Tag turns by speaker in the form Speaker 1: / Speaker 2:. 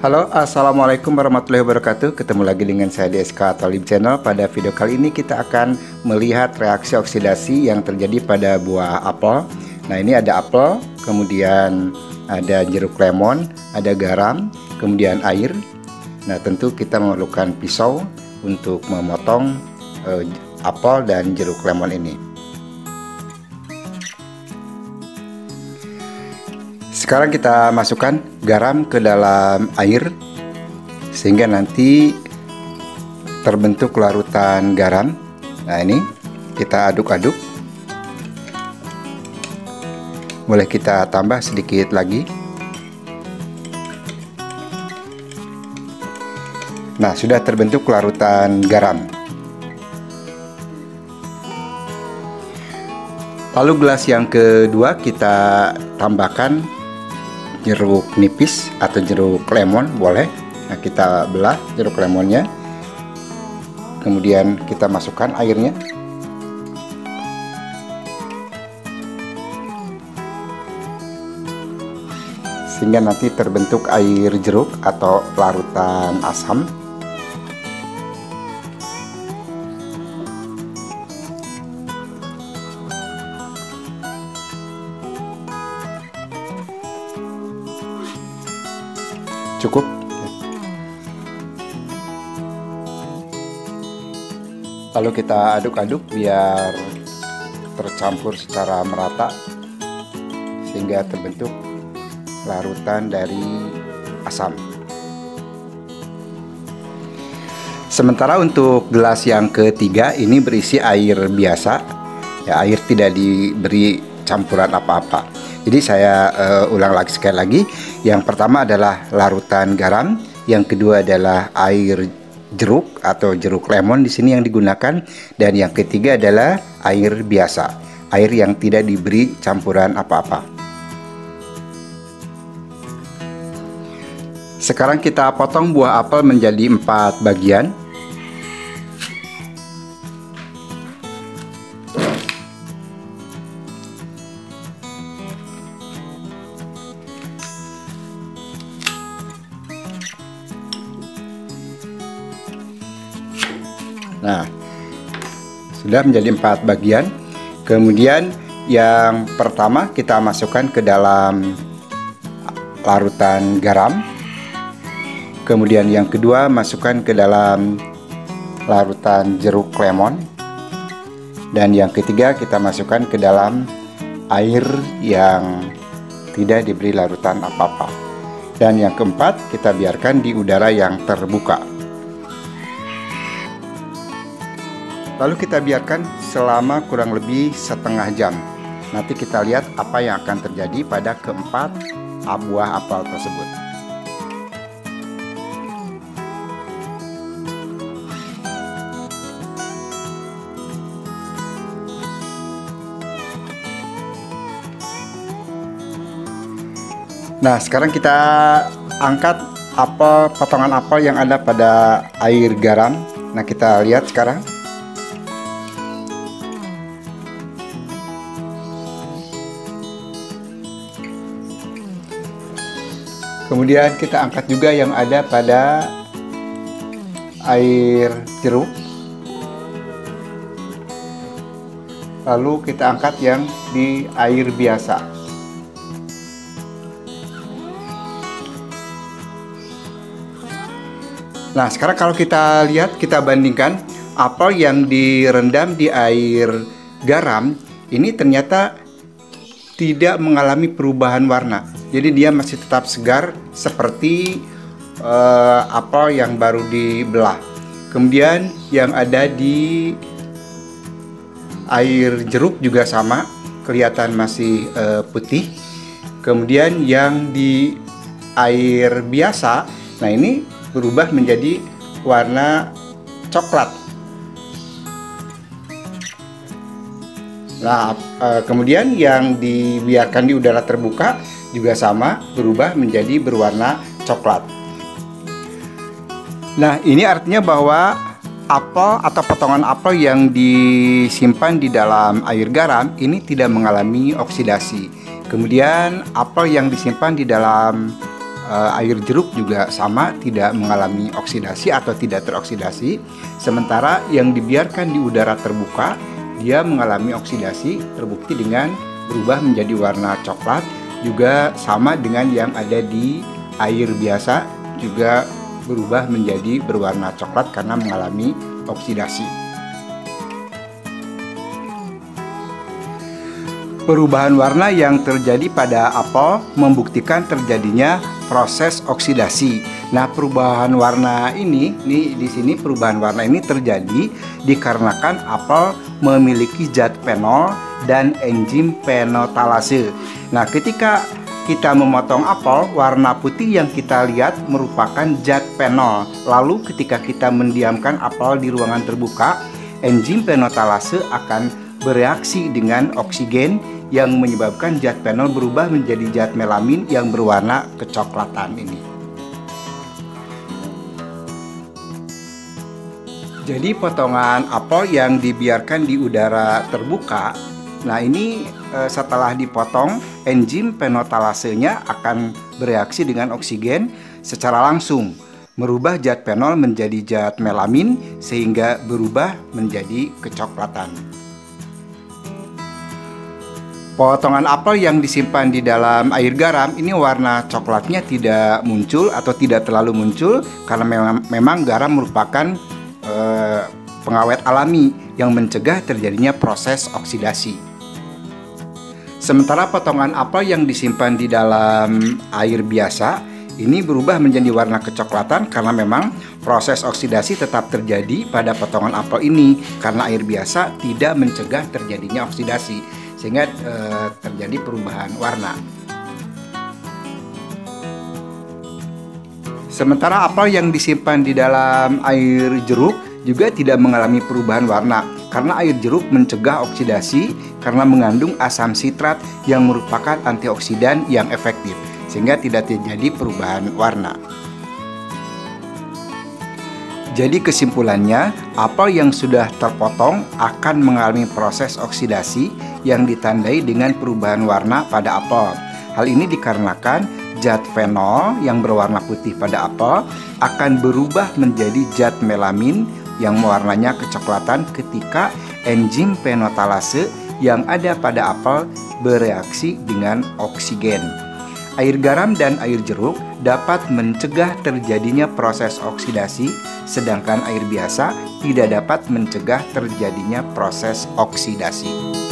Speaker 1: Halo, assalamualaikum warahmatullahi wabarakatuh. Ketemu lagi dengan saya di SK Thalib Channel. Pada video kali ini kita akan melihat reaksi oksidasi yang terjadi pada buah apel. Nah, ini ada apel, kemudian ada jeruk lemon, ada garam, kemudian air. Nah, tentu kita memerlukan pisau untuk memotong apel dan jeruk lemon ini. Sekarang kita masukkan garam ke dalam air sehingga nanti terbentuk larutan garam. Nah, ini kita aduk-aduk. Boleh kita tambah sedikit lagi. Nah, sudah terbentuk larutan garam. Lalu gelas yang kedua kita tambahkan jeruk nipis atau jeruk lemon, boleh. Nah, kita belah jeruk lemonnya, kemudian kita masukkan airnya. Sehingga nanti terbentuk air jeruk atau larutan asam. Cukup. Lalu kita aduk-aduk biar tercampur secara merata sehingga terbentuk larutan dari asam. Sementara untuk gelas yang ketiga ini berisi air biasa, ya, air tidak diberi campuran apa-apa. Jadi saya ulang lagi sekali lagi. Yang pertama adalah larutan garam, yang kedua adalah air jeruk atau jeruk lemon di sini yang digunakan, dan yang ketiga adalah air biasa, air yang tidak diberi campuran apa-apa. Sekarang kita potong buah apel menjadi 4 bagian. Nah, sudah menjadi 4 bagian. Kemudian yang pertama kita masukkan ke dalam larutan garam. Kemudian yang kedua masukkan ke dalam larutan jeruk lemon. Dan yang ketiga kita masukkan ke dalam air yang tidak diberi larutan apa-apa. Dan yang keempat kita biarkan di udara yang terbuka. Lalu kita biarkan selama kurang lebih setengah jam. Nanti kita lihat apa yang akan terjadi pada keempat buah apel tersebut. Nah, sekarang kita angkat potongan apel yang ada pada air garam. Nah, kita lihat sekarang. Kemudian kita angkat juga yang ada pada air jeruk. Lalu kita angkat yang di air biasa. Nah, sekarang kalau kita lihat, kita bandingkan apel yang direndam di air garam ini ternyata tidak mengalami perubahan warna. Jadi dia masih tetap segar seperti apel yang baru dibelah. Kemudian yang ada di air jeruk juga sama, kelihatan masih putih. Kemudian yang di air biasa, nah ini berubah menjadi warna coklat. Nah, kemudian yang dibiarkan di udara terbuka juga sama, berubah menjadi berwarna coklat. Nah, ini artinya bahwa apel atau potongan apel yang disimpan di dalam air garam ini tidak mengalami oksidasi. Kemudian apel yang disimpan di dalam air jeruk juga sama, tidak mengalami oksidasi atau tidak teroksidasi. Sementara yang dibiarkan di udara terbuka, dia mengalami oksidasi, terbukti dengan berubah menjadi warna coklat. Juga sama dengan yang ada di air biasa, juga berubah menjadi berwarna coklat karena mengalami oksidasi. Perubahan warna yang terjadi pada apel membuktikan terjadinya proses oksidasi. Nah, perubahan warna ini di sini perubahan warna ini terjadi dikarenakan apel memiliki zat fenol dan enzim fenotalase. Nah, ketika kita memotong apel, warna putih yang kita lihat merupakan zat fenol. Lalu ketika kita mendiamkan apel di ruangan terbuka, enzim fenotalase akan bereaksi dengan oksigen yang menyebabkan zat fenol berubah menjadi zat melamin yang berwarna kecoklatan ini. Jadi potongan apel yang dibiarkan di udara terbuka, nah ini setelah dipotong, enzim fenotalasenya akan bereaksi dengan oksigen secara langsung, merubah zat fenol menjadi zat melamin sehingga berubah menjadi kecoklatan. Potongan apel yang disimpan di dalam air garam ini warna coklatnya tidak muncul atau tidak terlalu muncul karena memang garam merupakan pengawet alami yang mencegah terjadinya proses oksidasi. Sementara potongan apel yang disimpan di dalam air biasa ini berubah menjadi warna kecoklatan karena memang proses oksidasi tetap terjadi pada potongan apel ini karena air biasa tidak mencegah terjadinya oksidasi, sehingga terjadi perubahan warna. Sementara apel yang disimpan di dalam air jeruk juga tidak mengalami perubahan warna karena air jeruk mencegah oksidasi karena mengandung asam sitrat yang merupakan antioksidan yang efektif, sehingga tidak terjadi perubahan warna. Jadi kesimpulannya, apel yang sudah terpotong akan mengalami proses oksidasi yang ditandai dengan perubahan warna pada apel. Hal ini dikarenakan zat fenol yang berwarna putih pada apel akan berubah menjadi zat melamin yang warnanya kecoklatan ketika enzim fenotalase yang ada pada apel bereaksi dengan oksigen. Air garam dan air jeruk dapat mencegah terjadinya proses oksidasi, sedangkan air biasa tidak dapat mencegah terjadinya proses oksidasi.